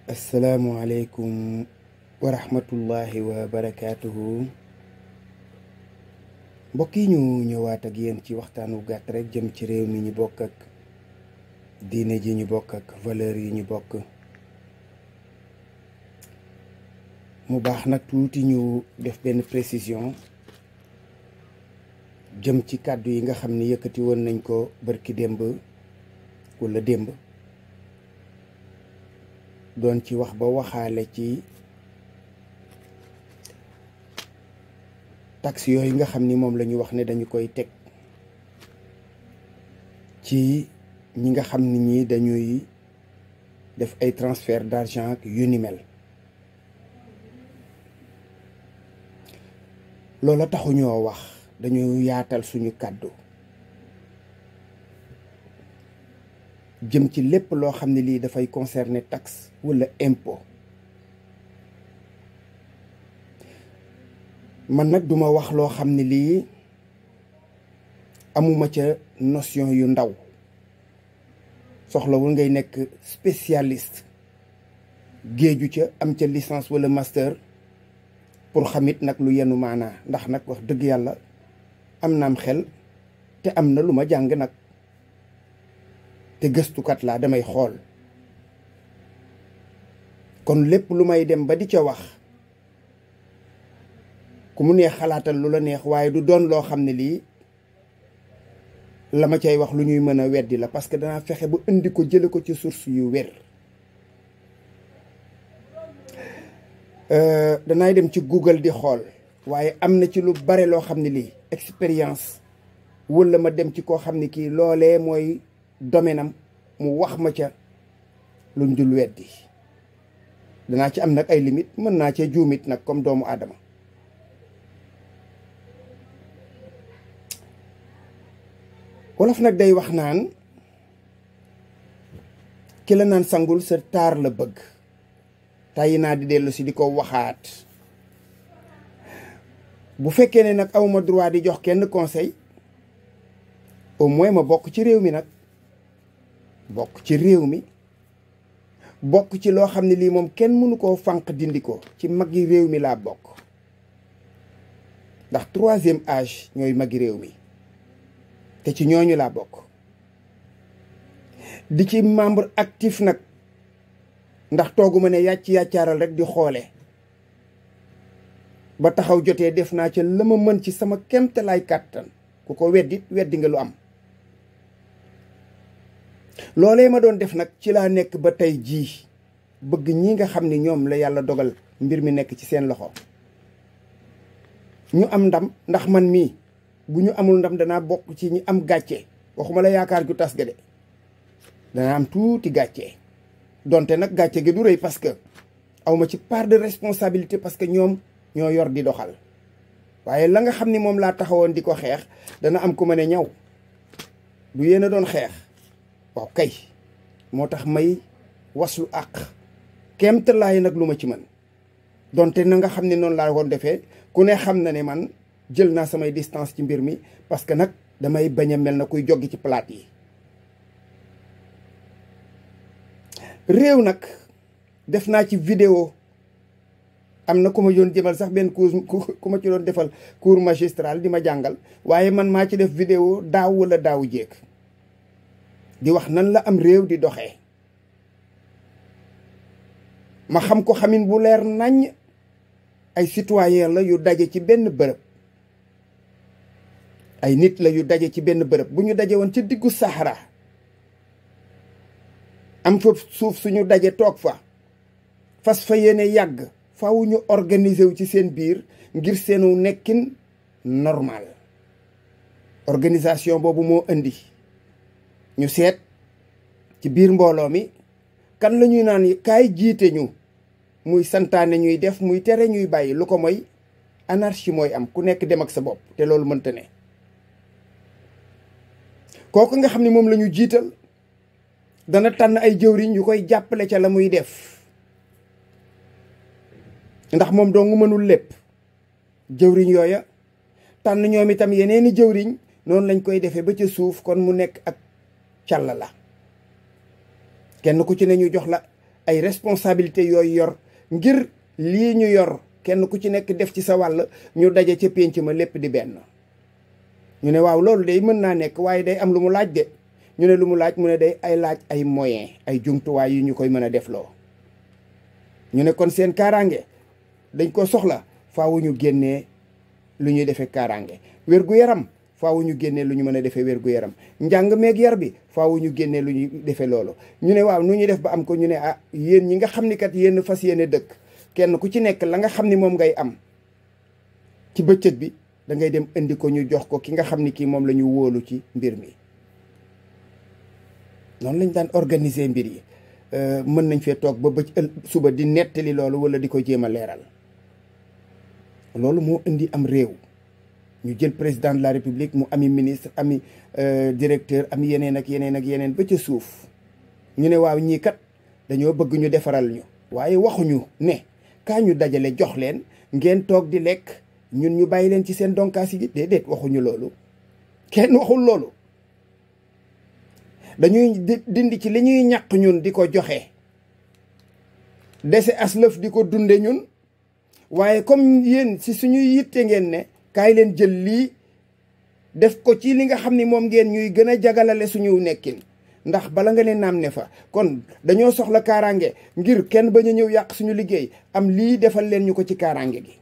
asalaamualeykum wa rahmatullahi wa barakaatuhu. mbokk yi ñu ñëwaat ak yéen ci waxtaan wu gàtt rek jëm ci réew mi ñu bokk ak diine ji ñu bokk ak valeur yi ñu bokk. mu baax nag tuuti ñu def benn précision jëm ci kàddu yi nga xam ni yëkkati woon nañ ko barki démb wala démb, doon ci wax ba waxaale ci taxe yooyu nga xam ni moom la ñu wax ne dañu koy teg ci ñi nga xam ni ñi dañuy def ay transfert d'argent ak yu ni mel. loola taxuñoo wax, dañu yaatal suñu kàddu jëm ci lépp loo xam ne lii dafay concerner taxe walla impôt. man nag duma wax loo xam ne lii amuma ca notion yu ndaw, soxlawul ngay nekk spécialiste géeju ca am ca licence walla master pour xamit nag lu yenu maanaa, ndax nag wax dëgg yàlla am naam xel te am na lu ma jàng nag, te gëstukat laa, damay xool. kon lépp lu may dem ba di ca wax, ku mu neex xalaatal lu la neex, waaye du doon loo xam ne lii la ma cay wax lu ñuy mën a weddi la, parce que danaa fexe ba indi ko jële ko ci source yu wér. danaay dem ci Google di xool, waaye am na ci lu bare loo xam ne lii expérience walla ma dem ci koo xam ne kii loolee mooy domaine am mu wax ma ca luñ dul weddi. danaa ci am nag ay limite, mën naa cee juumit nag comme doomu aadama. wolof nag day wax naan ki la naan sangul sa taar la bëgg. tàyyi naa di dellu si di ko waxaat. bu fekkee ne nag awma droit di jox kenn conseil, au moins ma bokk ci réew mi nag, bokk ci réew mi, bokk ci loo xam ne lii moom kenn mënu koo fànq dindi ko. ci magi réew mi laa bokk, ndax troisième âge ñooy magi réew mi, te ci ñooñu laa bokk. di ci membre actif nag, ndax tooguma ne yàcc yàccaaral rek di xoole. ba taxaw jotee def naa ca la ma mën ci sama kemtalaay kàttan. ku ko weddit weddi nga lu am. loolee ma doon def nag ci laa nekk ba tey jii, bëgg ñi nga xam ni ñoom la yàlla dogal mbir mi nekk ci seen loxo ñu am ndam. ndax man mii bu ñu amul ndam danaa bokk ci ñi am gàcce. waxuma la yaakaar ju tas ga de, danaa am tuuti gàcce. donte nag gàcce gi du rëy, parce que awma ci part de responsabilité, parce que ñoom ñoo yor di doxal. waaye la nga xam ni moom laa taxawoon di ko xeex, dana am ku ma ne ñaw du yéen a doon xeex. waaw kay, moo tax may waslu àq kéemtalaay nag lu ma ci mën. donte na nga xam ne noonu laa woon defee, ku ne xam na ne man jël naa samay distance ci mbir mi, parce que nag damay bañ a mel na kuy joggi ci palaat yi. réew nag def naa ci vidéo, am na ku ma doon jëmal sax benn cours ku ma ci doon defal cours magistral di ma jàngal, waaye man maa ci def vidéo daaw wala daaw jéeg di wax nan la am réew di doxee. ma xam ko xamin bu leer naññ. ay citoyen la yu daje ci benn bërëb, ay nit la yu daje ci benn bërëb. bu ñu daje woon ci diggu Sahara, am fa suuf suñu daje toog fa, fas fa yéene yàgg, faaw ñu organiser wu ci seen biir ngir seenu nekkin normal. organisation boobu moo indi ñu seet ci biir mbooloo mi kan la ñuy naan kaay jiite ñu, muy santaane ñuy def, muy tere ñuy bàyyi. lu ko mooy anarchie mooy am, ku nekk dem ak sa bopp, te loolu mënta ne. kooku nga xam ne moom la ñu jiital dana tànn ay jëwriñ yu koy jàppale ca la muy def, ndax moom doo nga mënul lépp. jëwriñ yooya tànn ñoom itam yeneeni jëwriñ, noonu lañ koy defee ba ca suuf. kon mu nekk ak càll la, kenn ku ci ne ñu jox la ay responsabilité yooyu yor ngir lii ñu yor kenn ku ci nekk def ci sa wàll ñu daje ca pénc ma lépp di benn. ñu ne waaw loolu day mën naa nekk waaye day am lu mu laaj de. ñu ne lu mu laaj mu ne day ay laaj ay moyens ay jumtuwaay yu ñu koy mën a defloo. ñu ne kon seen kaaraange dañ ko soxla faawu ñu génnee lu ñuy defee kaaraange. wér-gu-yaram faawu ñu génnee lu ñu mën a defee wér-gu-yaram. njàng meeg yar bi faawu ñu génnee lu ñuy defee loolu. ñu ne waaw nu ñuy def ba am ko ñu ne ah yéen ñi nga xam ni kat yéen fas yéene dëkk kenn ku ci nekk la nga xam ni moom ngay am ci bëccëg bi da ngay dem indi ko ñu jox ko ki nga xam ni kii moom la ñu wóolu ci mbir mi. noonu lañ daan organiser mbir yi. mën nañ fee toog ba suba di nettali loolu wala di ko jéem a leeral. loolu moo indi am réew. ñu jël président de la république mu ami ministre ami directeur ami yeneen ak yeneen ak yeneen ba ca suuf. ñu ne waaw ñii kat dañoo bëgg ñu defaral ñu. waaye waxuñu ne kaa ñu dajale jox leen ngeen toog di lekk ñun ñu bàyyi leen ci seen donkaas yi déedéet waxuñu loolu. kenn waxul loolu. dañuy dindi ci li ñuy ñàq ñun di ko joxe. dese aslëf di ko dunde ñun. waaye comme yéen si suñuy yitte ngeen ne kaay leen jël lii def ko ci li nga xam ni moom ngeen ñuy gën a jagalale suñu nekkin. ndax bala nga ne naam ne fa kon dañoo soxla kaaraange ngir kenn bañ a ñëw yàq suñu liggéey am lii defal leen ñu ko ci kaaraange gi.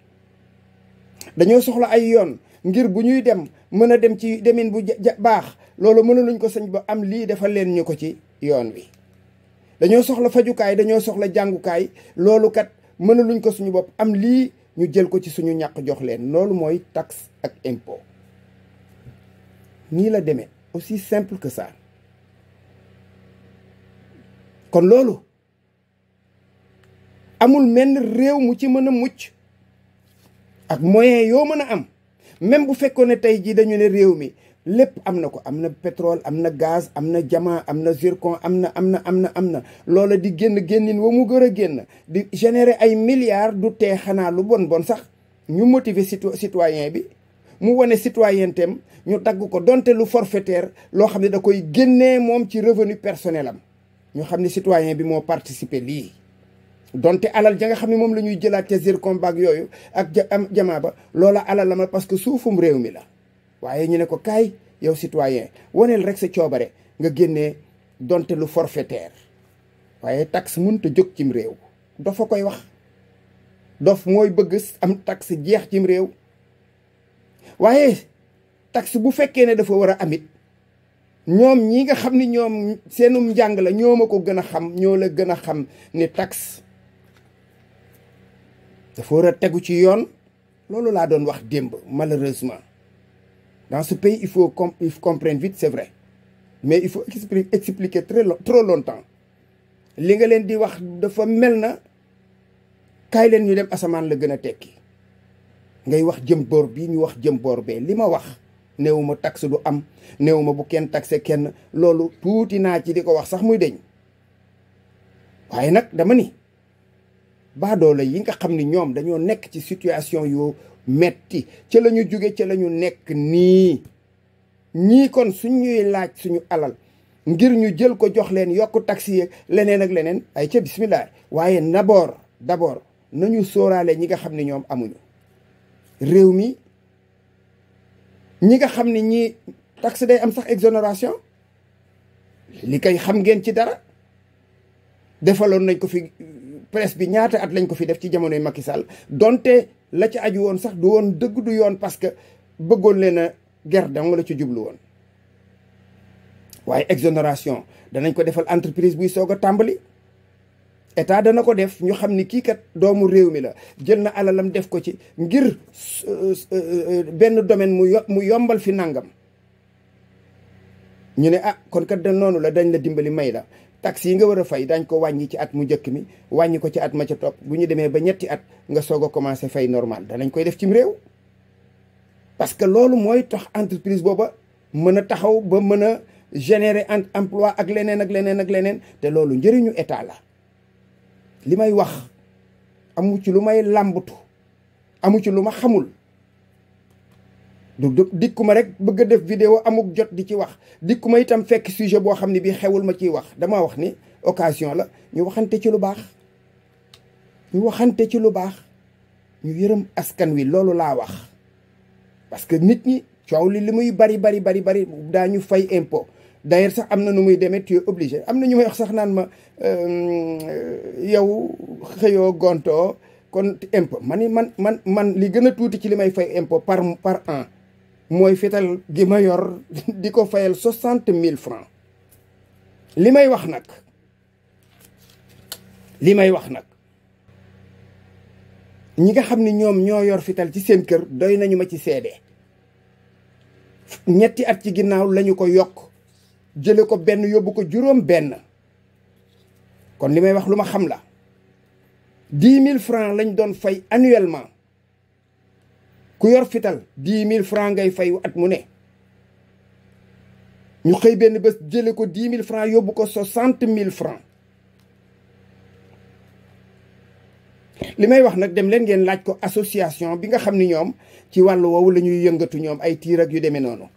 dañoo soxla ay yoon ngir bu ñuy dem mën a dem ci demin bu baax loolu mënuluñ ko sañ ba am lii defal leen ñu ko ci yoon wi. dañoo soxla fajukaay dañoo soxla jàngukaay loolu kat mënuluñ ko suñu bopp am lii ñu jël ko ci suñu ñàq jox leen loolu mooy taxe ak impôt. nii la demee aussi simple que ça. kon loolu amul menn réew mu ci mën a mucc ak moyen yoo mën a am même bu fekkoon ne tey jii dañu ne réew mi lépp am na ko am na pétrole am na gaz am na diamant am na zircon am na loola di génnin wa mu gën a génn di générer ay milliards du tee xanaa lu bon sax ñu motiver citoyen bi mu wane citoyenneté ñu dagg ko donte lu forfaitaire loo xam ne da koy génnee moom ci revenu personnel am ñu xam ne citoyen bi moo participer lii donte alal ja nga xam ne moom la ñuy jëlaat ca zircon baag yooyu ak jamaa ba loola alal la ma parce que suufum réew mi la. waaye ñu ne ko kaay yow citoyen waneel rek sa coobare nga génnee donte lu forfaitaire waaye taxe mënut a jóg cim réew dof a koy wax. dof mooy bëgg am taxe jeex cim réew waaye taxe bu fekkee ne dafa war a amit ñoom ñi nga xam ni ñoom seenum njàng la ñoo ma ko gën a xam ñoo la gën a xam ni taxe dafa war a tegu ci yoon. loolu laa doon wax démb malheureusement dans ce pays il faut comprendre vite c'est vrai mais il faut expliquer trop longtemps. li nga leen di wax dafa mel na kaay leen ñu dem asamaan la gën a tekki ngay wax jëm boor bii ñu wax jëm boor bee li ma wax néewuma taxe du am néewuma bu kenn taxe kenn loolu tuuti naa ci di ko wax sax muy deñ waaye nag dama ni baadoola yi nga xam ni ñoom dañoo nekk ci situation yu metti ca la ñu jóge ca la ñu nekk nii ñii kon suñ ñuy laaj suñu alal ngir ñu jël ko jox leen yokk taxi yeeg leneen ak leneen ay ca bismillah waaye d'abord nañu sóoraale ñi nga xam ne ñoom amuñu réew mi ñi nga xam ne ñii taxe day am sax exonération li kay xam ngeen ci dara defaloon nañ ko fi presse bi ñaata at lañ ko fi def ci jamonoy Macky Sall donte la ci aju woon sax du woon dëgg du yoon parce que bëggoon leen a ger danga la ci jublu woon waaye exonération danañ ko defal entreprise buy soog a tàmbali état dana ko def ñu xam ni kii kat doomu réew mi la jël na alalam def ko ci ngir benn domaine mu yombal fi nangam ñu ne ah kon kat da noonu la dañ la dimbali may la taxe yi nga war a fay dañ ko wàññi ci at mu njëkk mi wàññi ko ci at ma ca topp bu ñu demee ba ñetti at nga soog a commencé fay normal danañ koy def cim réew parce que loolu mooy tax entreprise booba mën a taxaw ba mën a générer emploi ak leneen ak leneen ak leneen te loolu njëriñu état la li may wax amu ci lu may làmbatu amu ci lu ma xamul du dikkuma rek bëgg a def vidéo amuk jot di ci wax dikkuma itam fekk sujet boo xam ne bii xewul ma ciy wax dama wax ni occasion la ñu waxante ci lu baax, ñu waxante ci lu baax, ñu yërëm askan wi. loolu laa wax, parce que nit ñi coow li muy bari daañu fay impôt. D'ailleurs sax am na nu muy demee tu es obligé. am na ñu may wax sax naan ma yow xëyoo gontoo kon impôt man li gën a tuuti ci li may fay impôt par an mooy fetal gi ma yor di ko fayal 60 000 francs. li may wax nag ñi nga xam ni ñoom ñoo yor fital ci seen kër doy nañu ma ci seede. ñetti at ci ginnaaw lañu ko yokk jële ko benn yóbbu ko juróom benn. kon li may wax lu ma xam la. 10 000 francs lañ doon fay annuellement. ku yor fital 10 000 francs ngay fay at mu ne. ñu xëy benn bés jële ko 10 000 francs yóbbu ko 60 000 francs. li may wax nag dem leen ngeen laaj ko association bi nga xam ni ñoom ci wàllu woowu la ñuy yëngatu, ñoom ay tiir ak yu demee noonu.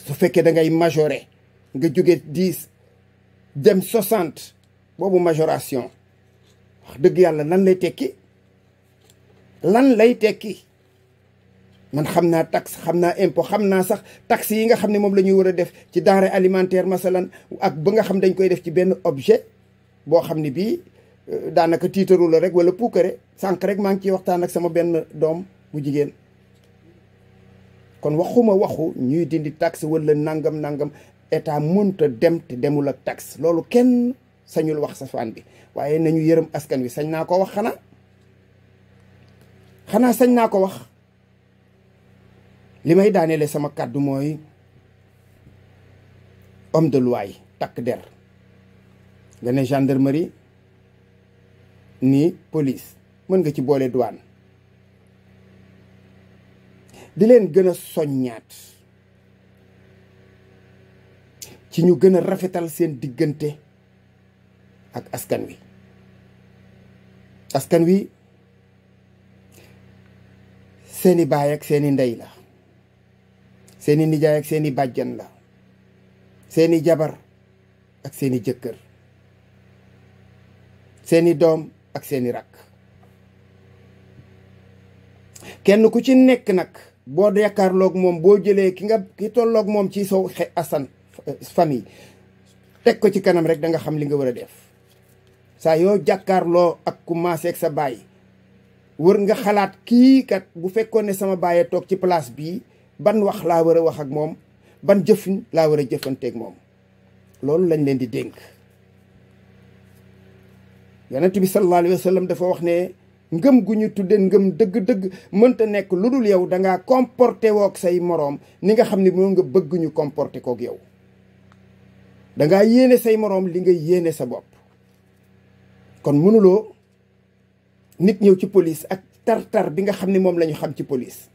su fekkee da ngay majoré nga jóge 10 dem 60 boobu majoration wax dëgg yàlla lan lay tekki, lan lay tekki. man xam naa taxe, xam naa impôt, xam naa sax taxe yi nga xam ne moom la ñuy war a def ci denrée alimentaire masalan, ak ba nga xam dañ koy def ci benn objet boo xam ne bii daanaka tiitaru la rek wala puukare. sànq rek maa ngi ciy waxtaan ak sama benn doom bu jigéen. kon waxuma waxu ñuy dindi taxe wala nangam état mënta dem te demul ak taxe. loolu kenn sañul wax safaan bi, waaye nañu yërëm askan wi. sañ naa ko wax xanaa sañ naa ko wax. li may daaneele sama kàddu mooy homme de loi yi, takk der, nga ne gendarmerie ni police, mën nga ci boole douane, di leen gën a soññaat ci ñu gën a rafetal seen diggante ak askan wi. askan wi seeni baay ak seeni ndey la, seeni nijaay ak seeni bàjjan la, seeni jabar ak seeni jëkkër, seeni doom ak seeni rakk. kenn ku ci nekk nag boo jàkkaarloog moom, boo jëlee ki tolloog moom ci sow famille teg ko ci kanam rek da nga xam li nga war a def. saa yoo jàkkaarloo ak ku maaseeg sa baay, wër nga xalaat kii kat bu fekkoon ne sama baay toog ci place bii, ban wax laa war a wax ak moom, ban jëfin laa war a jëfanteeg moom. loolu lañ leen di dénk. yonent bi sallallahu alayhi wa sallam dafa wax ne ngëm gu ñu tudde ngëm dëgg-dëgg mënta nekk lu dul yow dangaa comporté wook say moroom ni nga xam ne moom nga bëgg ñu comporté kook yow. dangaa yéene say moroom li nga yéene sa bopp. kon mënuloo nit ñëw ci police ak tar-tar bi nga xam ne moom la ñu xam ci police,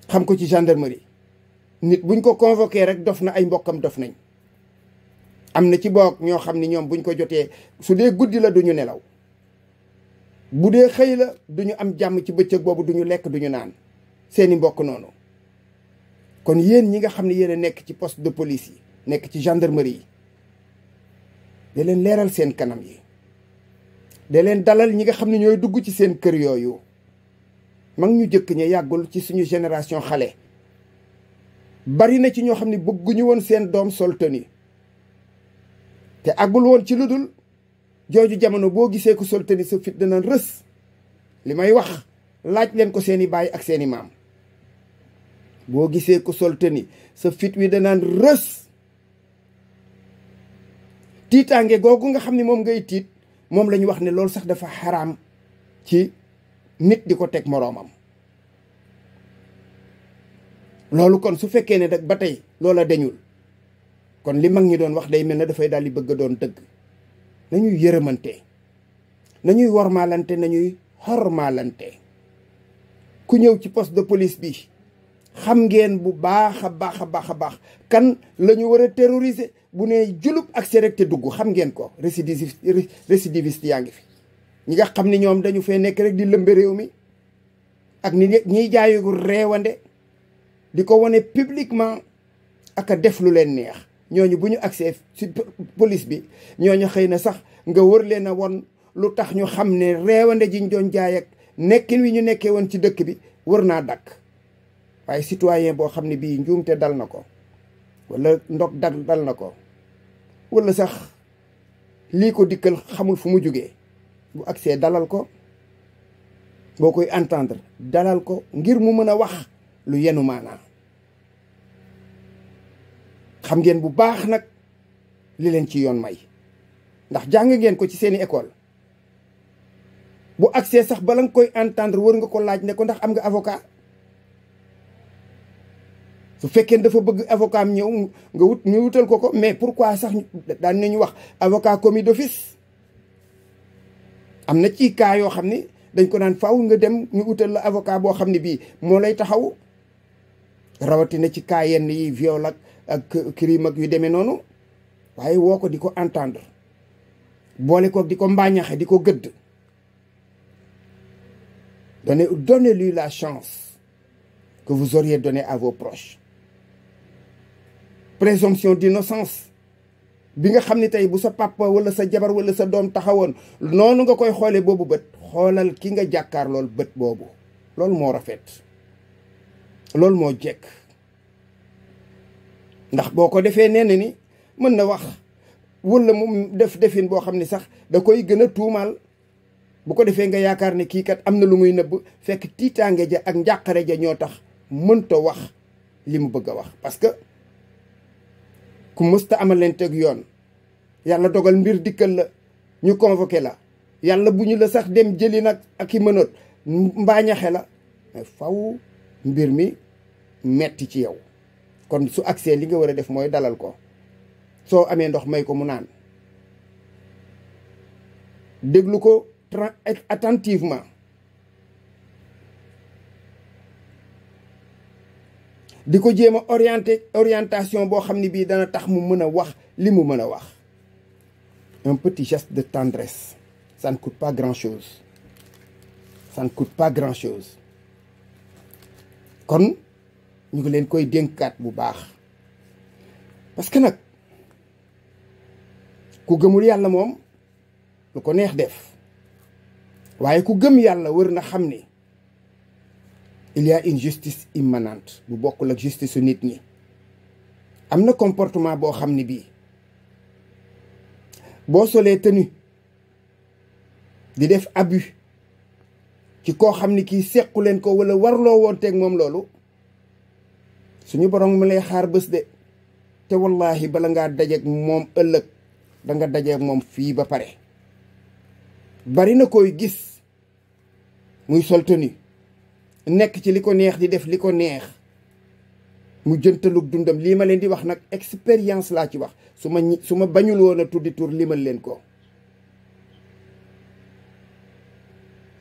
xam ko ci gendarmerie. nit buñ ko convoqué rek dof na, ay mbokkam dof nañ. am na ci boog ñoo xam ni ñoom buñ ko jotee, su dee guddi la duñu nelaw, bu dee xëy la duñu am jàmm ci bëccëg boobu, duñu lekk duñu naan, seeni mbokk noonu. kon yéen ñi nga xam ne yéen a nekk ci poste de police yi, nekk ci gendarmerie yi, da leen leeral seen kanam yi, da leen dalal ñi nga xam ne ñooy dugg ci seen kër yooyu. mag ñu jëkk ña yàggul ci suñu génération xale, bari na ci ñoo xam ne bëgguñu woon seen doom sol tenue, te àggul woon ci lu dul jooju jamono boo gisee ko sol tenue sa fit dana rës. li may wax laaj leen ko seeni baay ak seeni maam. boo gisee ko sol tenue sa fit wi danaan rës. tiitaange googu nga xam ne moom ngay tiit, moom la ñu wax ne loolu sax dafa xaraam ci nit di ko teg moroomam. loolu kon su fekkee ne ba tey loola dañul, kon li mag ñi doon wax day mel ne dafay daal di bëgg a doon dëgg. nañuy yërëmante, nañuy wormaalante, nañuy xormaalante. ku ñëw ci poste de police bi xam ngeen bu baax a baax kan la ñu war a terroriser. bu ne julub ak rek te dugg, xam ngeen ko. récidiviste yaa ngi fi, ñi nga xam ne ñoom dañu fee nekk rek di lëmbe réew mi, ak ni ñiy jaayu reewande di ko wane publiquement, ak a def lu leen neex ñooñu bu ñu agsee ci police bi ñooñu xëy na sax nga wër leen a won lu tax ñu xam ne reewande jiñ doon jaay ak nekkin wi ñu nekkee woon ci dëkk bi wër naa dakk waaye citoyen boo xam ne bii njuumte dal na ko wala ndog dal na ko wala sax lii ko dikkal xamul fu mu jógee bu agsee dalal ko boo koy entendre dalal ko ngir mu mën a wax lu yenu maanaa xam ngeen bu baax nag li leen ci yoon may ndax jàng ngeen ko ci seeni école bu agsee sax bala nga koy entendre wër nga ko laaj ne ko ndax am nga avocat su fekkee dafa bëgg avocat am ñëw ñu wutal ko mais pourquoi sax daan nañu wax avocat commis d'office am na ci cas yoo xam ne dañ ko naan faaw nga dem ñu wutal la avocat boo xam ne bii moo lay taxaw rawatina ci cas yenn yi viol ak crime ak yu demee noonu waaye woo ko di ko entendre boole ko di ko mbaañaxe di ko gëdd donnez-lui la chance que vous auriez donnée à vos proches présomption d'innocence bi nga xam ne tey bu sa papa wala sa jabar wala sa doom taxawoon noonu nga koy xoolee boobu bët xoolal ki nga jàkkaar lool bët boobu loolu moo rafet loolu moo jekk ndax boo ko defee nee na ni mën na wax wala mu def defin boo xam ne sax da koy gën a tuumaal bu ko defee nga yaakaar ne kii kat am na lu muy nëbb fekk tiitaange ja ak njàqare ja ñoo tax mënta wax li mu bëgg a wax parce que ku mësta amal leen teg yoon yàlla dogal mbir dikkal la ñu convoqué la yàlla bu ñu la sax dem jëli nag ak i mënoot mbaañaxe la mais faw mbir mi metti ci yow kon su agsee li nga war a def mooy dalal ko soo amee ndox may ko mu naan déglu ko attentivement di ko jéem a orientation boo xam ne bii dana tax mu mën a wax li mu mën a wax un petit geste de tendresse ça ne coûte pas grand-chose ça ne coûte pas grand-chose kon ñu ngi leen koy dénkaat bu baax parce que nag ku gëmul yàlla moom lu ko neex def waaye ku gëm yàlla wër na xam ni il y a une justice immanente bu bokkul ak justice su nit ñi am na comportement boo xam ne bii boo solee tenue di def abus ci koo xam ni kii sequ leen ko wala warloo woon teeg moom loolu suñu borom mu lay xaar bés de te wallahi bala ngaa dajeeg moom ëllëg danga dajeeg moom fii ba pare bari na koy gis muy sol tenue nekk ci li ko neex di def li ko neex mu jëntalug dundam lii ma leen di wax nag expérience laa ci wax su ma bañul woon a tuddi tur limal leen ko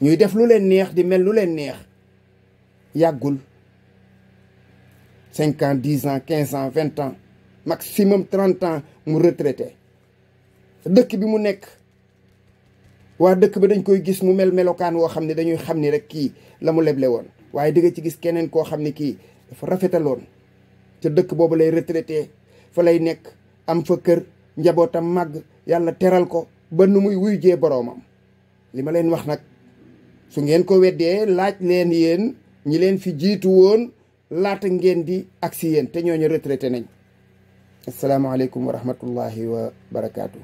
ñuy def lu leen neex di mel lu leen neex yàggul 5 ans 10 ans 15 ans 20 ans maximum 30 ans mu retraité dëkk bi mu nekk waa dëkk ba dañ koy gis mu melokaan woo xam ne dañuy xam ni rek kii la mu leble woon waaye di nga ci gis keneen koo xam ne kii dafa rafetaloon ca dëkk boobu lay retraité fa lay nekk am fa kër njabootam màgg yàlla teral ko ba nu muy wuy jee boroomam li ma leen wax nag su ngeen ko weddee laaj leen yéen ñi leen fi jiitu woon laata ngeen di agsi yéen te ñooñu retraité nañ asalaamaaleykum wa rahmatullahi wa barakaatu.